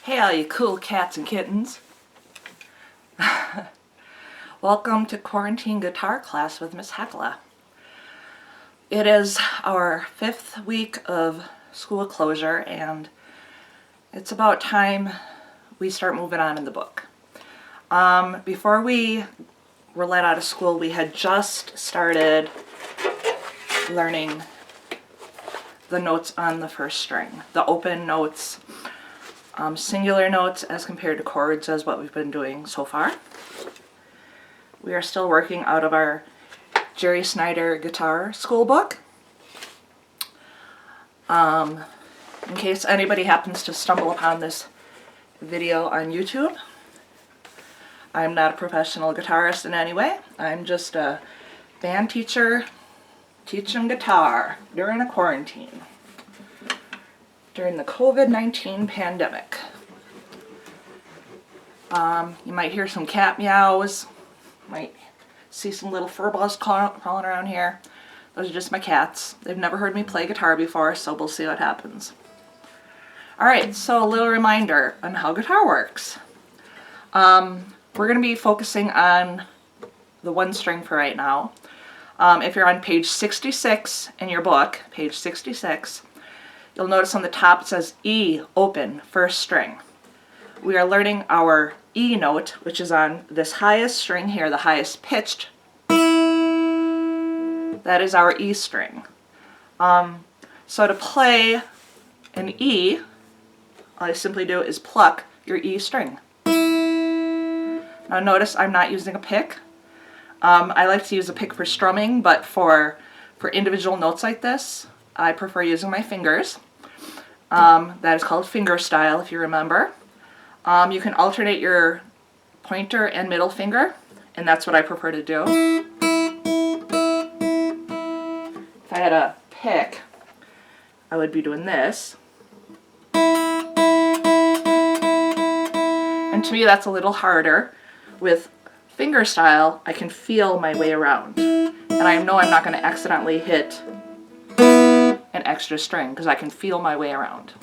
Hey all you cool cats and kittens. Welcome to quarantine guitar class with Miss Hakala. It is our 5th week of school closure and it's about time we start moving on in the book. Before we were let out of school, we had just started learning the notes on the first string, the open notes. Singular notes as compared to chords is what we've been doing so far. We are still working out of our Snyder guitar school book. In case anybody happens to stumble upon this video on YouTube, I'm not a professional guitarist in any way. I'm just a band teacher teaching guitar during a quarantine. During the COVID-19 pandemic. You might hear some cat meows, might see some little fur balls crawling around here. Those are just my cats. They've never heard me play guitar before, so we'll see what happens. Alright, so a little reminder on how guitar works. We're going to be focusing on the one string for right now. If you're on page 66 in your book, page 66, you'll notice on the top it says E, open, first string. We are learning our E note, which is on this highest string here, the highest pitched. That is our E string. So to play an E, all I simply do is pluck your E string. Now notice I'm not using a pick. I like to use a pick for strumming, but for individual notes like this, I prefer using my fingers. That is called finger style, if you remember. You can alternate your pointer and middle finger, and that's what I prefer to do. If I had a pick, I would be doing this. And to me that's a little harder. With finger style, I can feel my way around. And I know I'm not going to accidentally hit an extra string because I can feel my way around.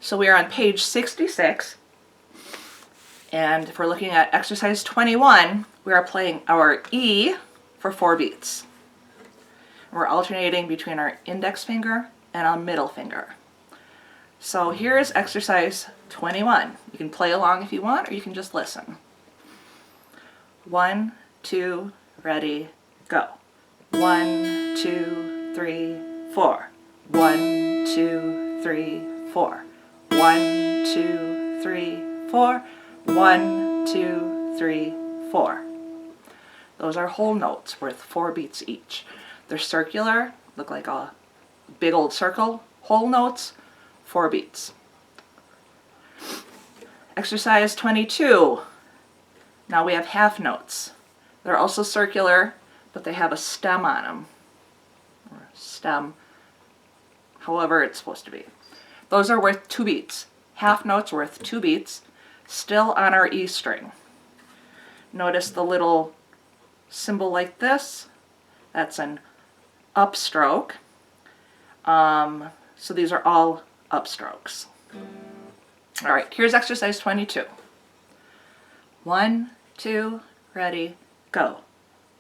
So we are on page 66, and if we're looking at exercise 21, we are playing our E for 4 beats. We're alternating between our index finger and our middle finger. So here is exercise 21. You can play along if you want, or you can just listen. 1, 2, ready, go. 1, 2, 3, 4. 1, 2, 3, 4. 1, 2, 3, 4. 1, 2, 3, 4. Those are whole notes worth 4 beats each. They're circular, look like a big old circle. Whole notes, 4 beats. Exercise 22. Now we have half notes. They're also circular, but they have a stem on them. Or stem, however it's supposed to be. Those are worth 2 beats. Half notes worth 2 beats, still on our E string. Notice the little symbol like this. That's an upstroke. So these are all upstrokes. Alright, here's exercise 22. 1, 2, ready, go.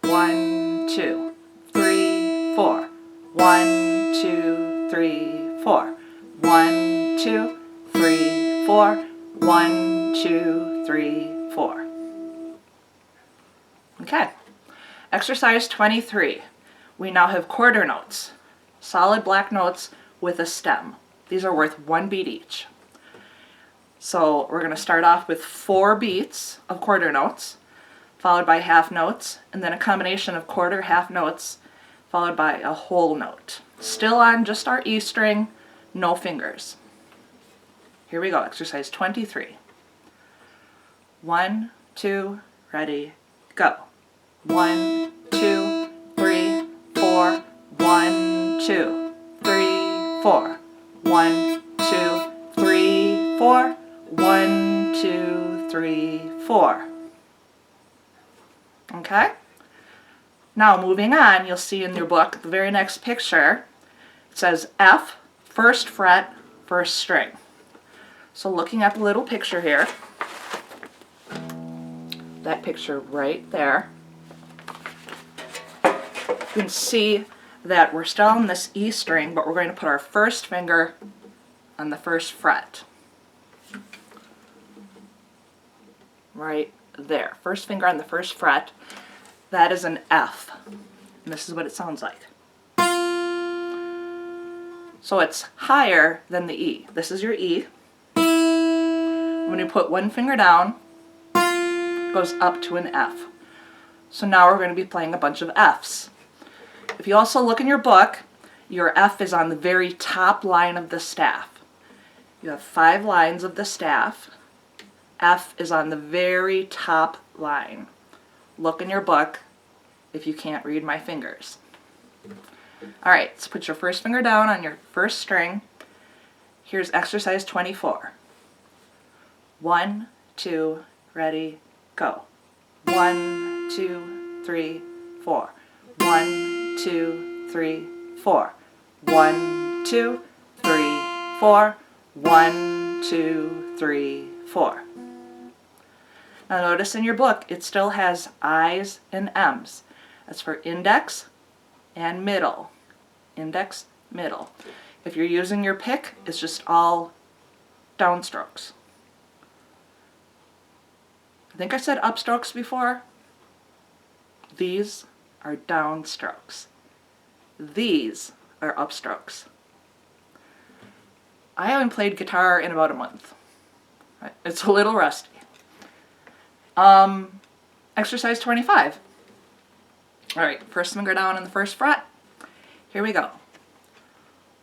1, 2, 3, 4. 1, 2, 3, 4. 1, 2, 3, 4. 1, 2, 3, 4. Okay. Exercise 23. We now have quarter notes. Solid black notes with a stem. These are worth 1 beat each. So we're going to start off with 4 beats of quarter notes, followed by half notes, and then a combination of quarter half notes, followed by a whole note. Still on just our E string, no fingers. Here we go, exercise 23. 1, 2, ready, go. 1, 2, 3, 4. 1, 2, 3, 4. 1, 2, 3, 4. 1, 2, 3, 4. Okay? Now moving on, you'll see in your book, the very next picture, it says F, first fret, first string. So looking at the little picture here, that picture right there, you can see that we're still on this E string, but we're going to put our first finger on the first fret. Right there. First finger on the first fret. That is an F. And this is what it sounds like. So it's higher than the E. This is your E. When you put one finger down, it goes up to an F. So now we're going to be playing a bunch of Fs. If you also look in your book, your F is on the very top line of the staff. You have 5 lines of the staff. F is on the very top line. Look in your book if you can't read my fingers. Alright, so put your first finger down on your first string. Here's exercise 24. 1, 2, ready, go. 1, 2, 3, 4. 1, 2, 3, 4. 1, 2, 3, 4. 1, 2, 3, 4. Now notice in your book it still has I's and M's. That's for index and middle. Index, middle. If you're using your pick, it's just all downstrokes. I think I said upstrokes before. These are downstrokes. These are upstrokes. I haven't played guitar in about a month. It's a little rusty. Exercise 25. Alright, first finger down on the first fret. Here we go.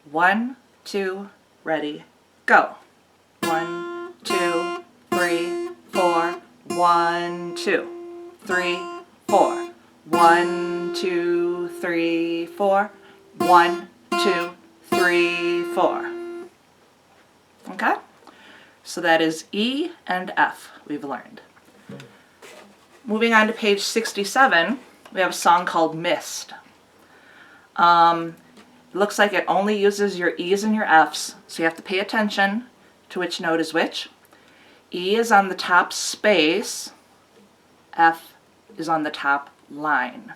1, 2, ready, go. 1, 2, 3, 4. 1, 2, 3, 4. 1, 2, 3, 4. 1, 2, 3, 4. Okay? So that is E and F we've learned. Moving on to page 67, we have a song called Mist. It looks like it only uses your E's and your F's, so you have to pay attention to which note is which. E is on the top space, F is on the top line.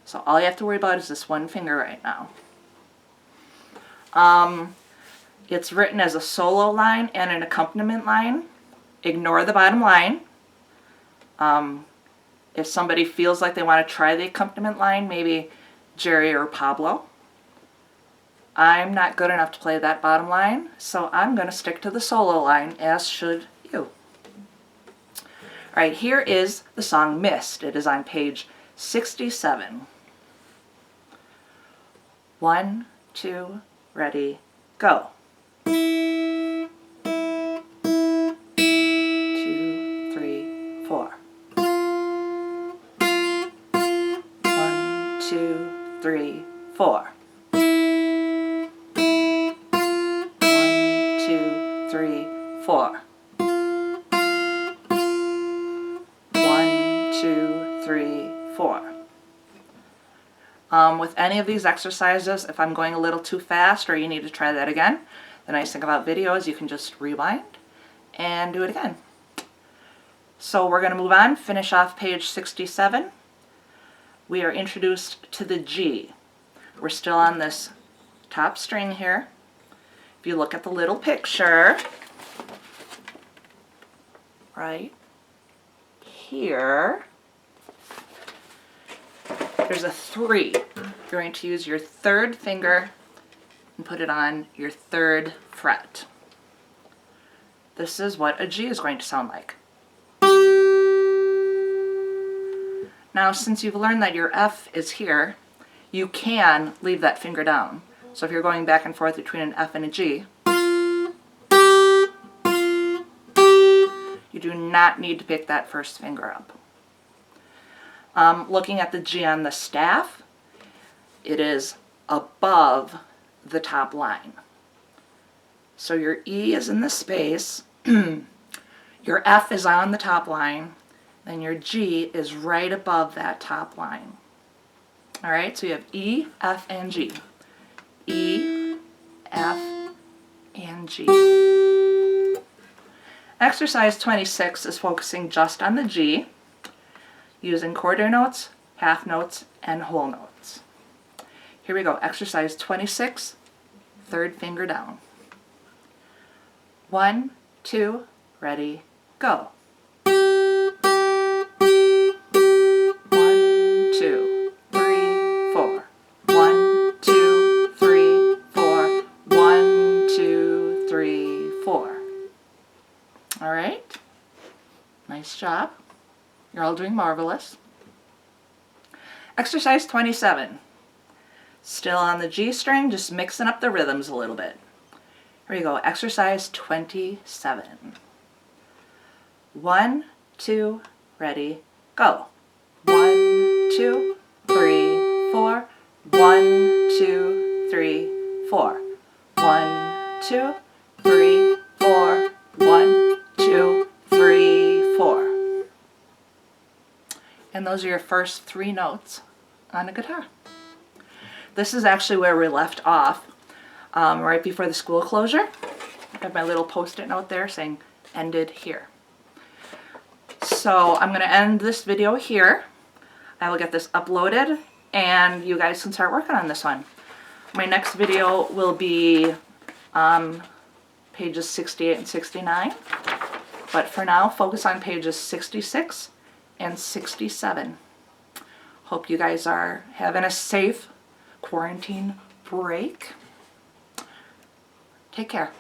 So all you have to worry about is this one finger right now. It's written as a solo line and an accompaniment line. Ignore the bottom line. If somebody feels like they want to try the accompaniment line, maybe Jerry or Pablo. I'm not good enough to play that bottom line, so I'm going to stick to the solo line, as should you. Alright, here is the song Mist. It is on page 67. 1, 2, ready, go. 2, 3, 4. 1, 2, 3, 4. 1, 2, 3, 4. 1, 2, 3, 4. With any of these exercises, if I'm going a little too fast or you need to try that again, the nice thing about video is you can just rewind and do it again. So we're going to move on, finish off page 67. We are introduced to the G. We're still on this top string here. If you look at the little picture, right here, there's a 3. You're going to use your third finger and put it on your third fret. This is what a G is going to sound like. Now, since you've learned that your F is here, you can leave that finger down. So if you're going back and forth between an F and a G, you do not need to pick that first finger up. Looking at the G on the staff, it is above the top line. So your E is in the space, your F is on the top line, and your G is right above that top line. Alright, so you have E, F, and G. E, F, and G. Exercise 26 is focusing just on the G, using quarter notes, half notes, and whole notes. Here we go. Exercise 26, third finger down. 1, 2, ready, go. 1, 2, 3, 4. 1, 2, 3, 4. 1, 2, 3, 4. All right. Nice job. You're all doing marvelous. Exercise 27. Still on the G string, just mixing up the rhythms a little bit. Here we go. Exercise 27. 1, 2, ready, go. 1, 2, 3, 4. 1, 2, 3, 4. 1, 2, 3, 4. 1, 2, 3, 4. And those are your first 3 notes on a guitar. This is actually where we left off, right before the school closure. I have my little post-it note there saying ended here. So I'm going to end this video here. I will get this uploaded and you guys can start working on this one. My next video will be pages 68 and 69. But for now, focus on pages 66 and 67. Hope you guys are having a safe quarantine break. Take care.